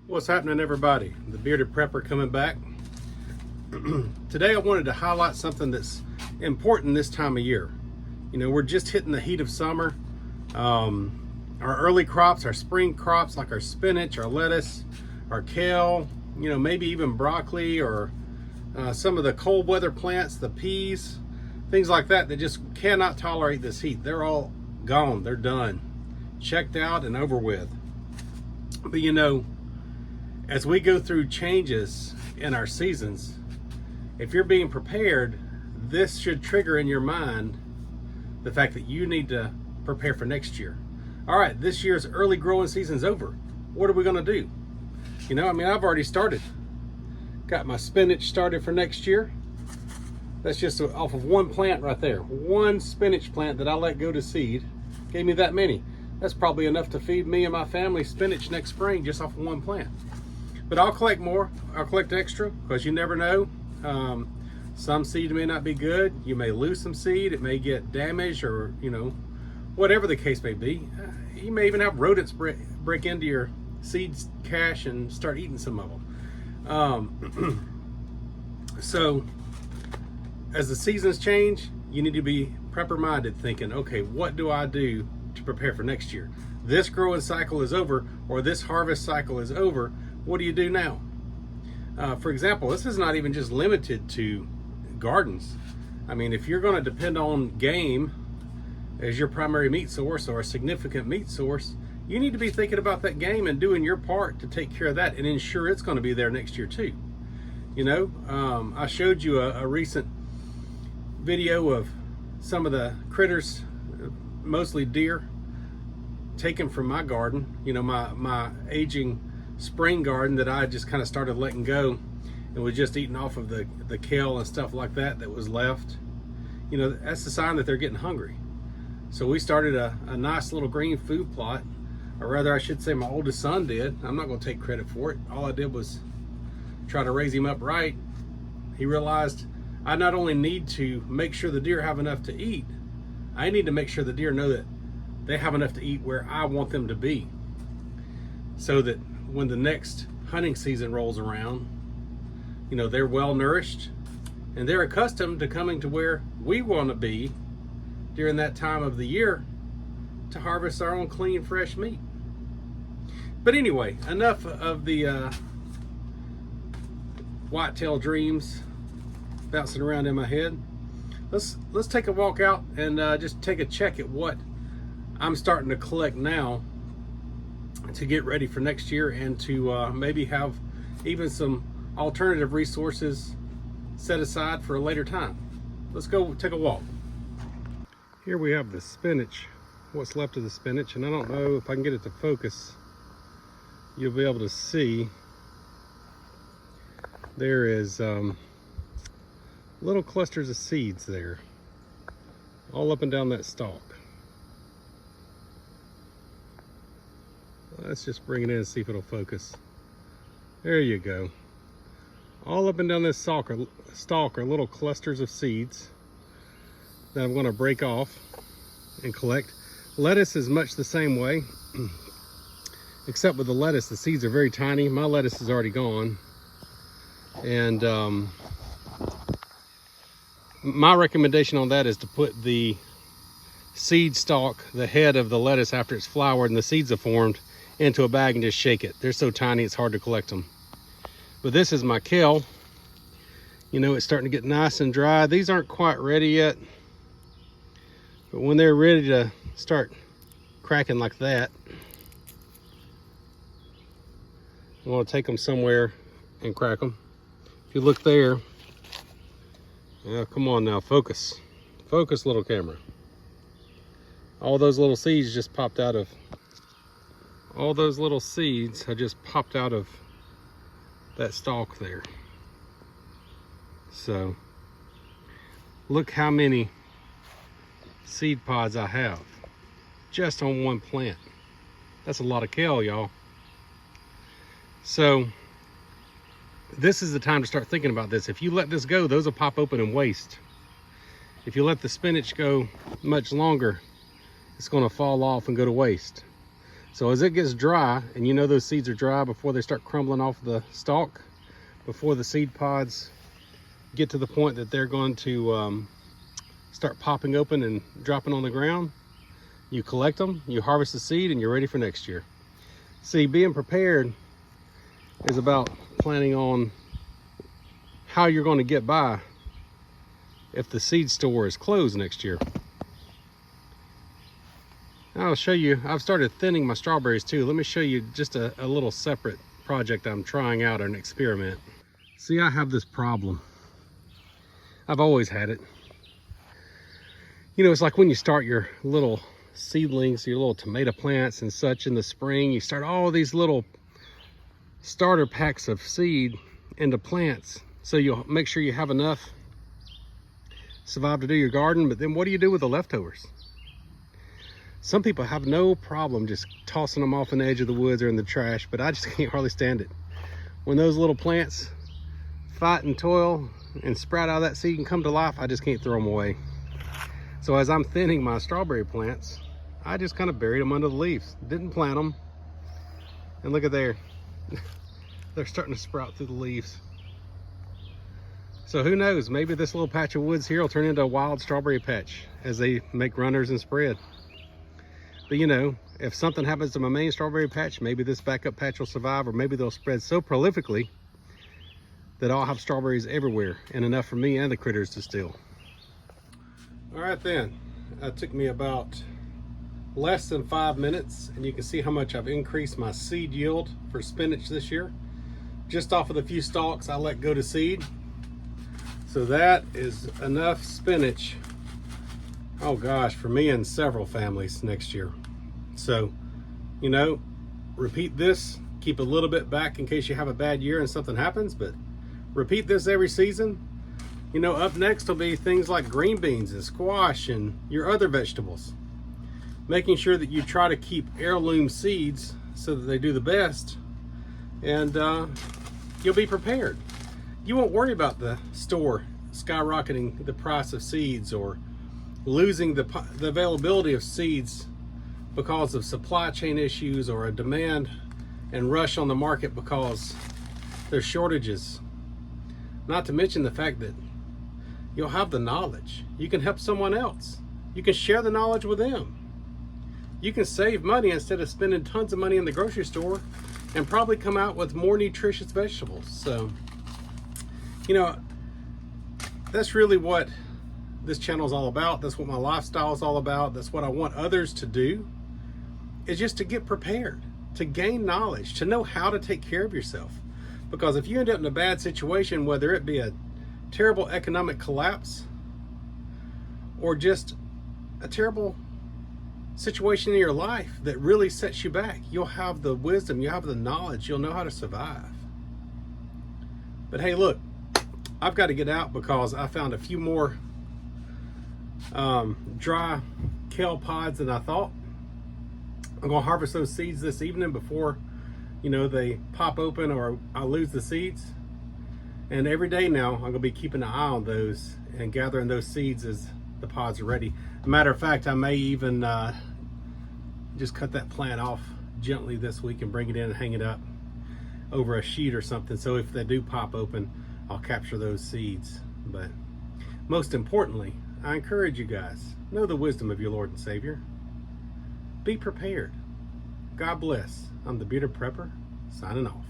What's happening, everybody? The Bearded Prepper coming back. Today I wanted to highlight something that's important this time of year. You know, we're just hitting the heat of summer. Our early crops, our spring crops like our spinach, our lettuce, our kale, you know, maybe even broccoli or some of the cold weather plants, the peas, things like that that just cannot tolerate this heat. They're all gone, they're done, checked out and over with. But you know, as we go through changes in our seasons, if you're being prepared, this should trigger in your mind the fact that you need to prepare for next year. All right, this year's early growing season's over. What are we gonna do? You know, I mean, I've already started. Got my spinach started for next year. That's just off of one plant right there. One spinach plant that I let go to seed gave me that many. That's probably enough to feed me and my family spinach next spring just off of one plant. But I'll collect more. I'll collect extra because you never know. Some seed may not be good. You may lose some seed. It may get damaged or, you know, whatever the case may be. You may even have rodents break into your seeds cache and start eating some of them. So as the seasons change, you need to be prepper minded, thinking, okay, what do I do to prepare for next year? This growing cycle is over, or this harvest cycle is over. What do you do now? For example, this is not even just limited to gardens. I mean, if you're going to depend on game as your primary meat source or a significant meat source, you need to be thinking about that game and doing your part to take care of that and ensure it's going to be there next year too. You know, I showed you a recent video of some of the critters, mostly deer, taken from my garden. You know, my aging spring garden that I just kind of started letting go and was just eating off of the kale and stuff like that was left. You know, that's a sign that they're getting hungry. So we started a nice little green food plot, or rather I should say my oldest son did. I'm not going to take credit for it. All I did was try to raise him up right. He realized I not only need to make sure the deer have enough to eat, I need to make sure the deer know that they have enough to eat where I want them to be, so that when the next hunting season rolls around, you know, they're well nourished and they're accustomed to coming to where we want to be during that time of the year to harvest our own clean, fresh meat. But anyway, enough of the whitetail dreams bouncing around in my head. Let's take a walk out and just take a check at what I'm starting to collect now to get ready for next year, and to maybe have even some alternative resources set aside for a later time. Let's go take a walk. Here we have the spinach, what's left of the spinach, and I don't know if I can get it to focus. You'll be able to see there is little clusters of seeds there, all up and down that stalk. Let's just bring it in and see if it'll focus. There you go. All up and down this stalk are little clusters of seeds that I'm going to break off and collect. Lettuce is much the same way, except with the lettuce, the seeds are very tiny. My lettuce is already gone. And my recommendation on that is to put the seed stalk, the head of the lettuce after it's flowered and the seeds have formed, into a bag and just shake it. They're so tiny it's hard to collect them. But this is my kale. You know, it's starting to get nice and dry. These aren't quite ready yet, but when they're ready to start cracking like that, I want to take them somewhere and crack them. If you look there, come on now, focus little camera. All those little seeds just popped out of that stalk there. So look how many seed pods I have just on one plant. That's a lot of kale, y'all. So this is the time to start thinking about this. If you let this go, those will pop open and waste. If you let the spinach go much longer, it's going to fall off and go to waste. So as it gets dry, and you know those seeds are dry before they start crumbling off the stalk, before the seed pods get to the point that they're going to start popping open and dropping on the ground, you collect them, you harvest the seed, and you're ready for next year. See, being prepared is about planning on how you're going to get by if the seed store is closed next year. I'll show you, I've started thinning my strawberries too. Let me show you just a little separate project I'm trying out, an experiment. See, I have this problem. I've always had it. You know, it's like when you start your little seedlings, your little tomato plants and such in the spring, you start all these little starter packs of seed into plants. So you'll make sure you have enough survive to do your garden, but then what do you do with the leftovers? Some people have no problem just tossing them off in the edge of the woods or in the trash, but I just can't hardly stand it. When those little plants fight and toil and sprout out of that seed and come to life, I just can't throw them away. So as I'm thinning my strawberry plants, I just kind of buried them under the leaves. Didn't plant them. And look at there. They're starting to sprout through the leaves. So who knows, maybe this little patch of woods here will turn into a wild strawberry patch as they make runners and spread. But you know, if something happens to my main strawberry patch, maybe this backup patch will survive, or maybe they'll spread so prolifically that I'll have strawberries everywhere and enough for me and the critters to steal. All right then, that took me about less than 5 minutes, and you can see how much I've increased my seed yield for spinach this year. Just off of the few stalks I let go to seed. So that is enough spinach, oh gosh, for me and several families next year. So, you know, repeat this, keep a little bit back in case you have a bad year and something happens, but repeat this every season. You know, up next will be things like green beans and squash and your other vegetables. Making sure that you try to keep heirloom seeds so that they do the best, and you'll be prepared. You won't worry about the store skyrocketing the price of seeds or losing the availability of seeds because of supply chain issues or a demand and rush on the market because there's shortages. Not to mention the fact that you'll have the knowledge. You can help someone else. You can share the knowledge with them. You can save money instead of spending tons of money in the grocery store and probably come out with more nutritious vegetables. So, you know, that's really what this channel is all about. That's what my lifestyle is all about. That's what I want others to do, is just to get prepared, to gain knowledge, to know how to take care of yourself. Because if you end up in a bad situation, whether it be a terrible economic collapse or just a terrible situation in your life that really sets you back, you'll have the wisdom, you'll have the knowledge, you'll know how to survive. But hey, look, I've got to get out because I found a few more dry kale pods than I thought. I'm going to harvest those seeds this evening before, you know, they pop open or I lose the seeds. And every day now, I'm going to be keeping an eye on those and gathering those seeds as the pods are ready. Matter of fact, I may even just cut that plant off gently this week and bring it in and hang it up over a sheet or something. So if they do pop open, I'll capture those seeds. But most importantly, I encourage you guys, know the wisdom of your Lord and Savior. Be prepared. God bless. I'm the Bearded Prepper, signing off.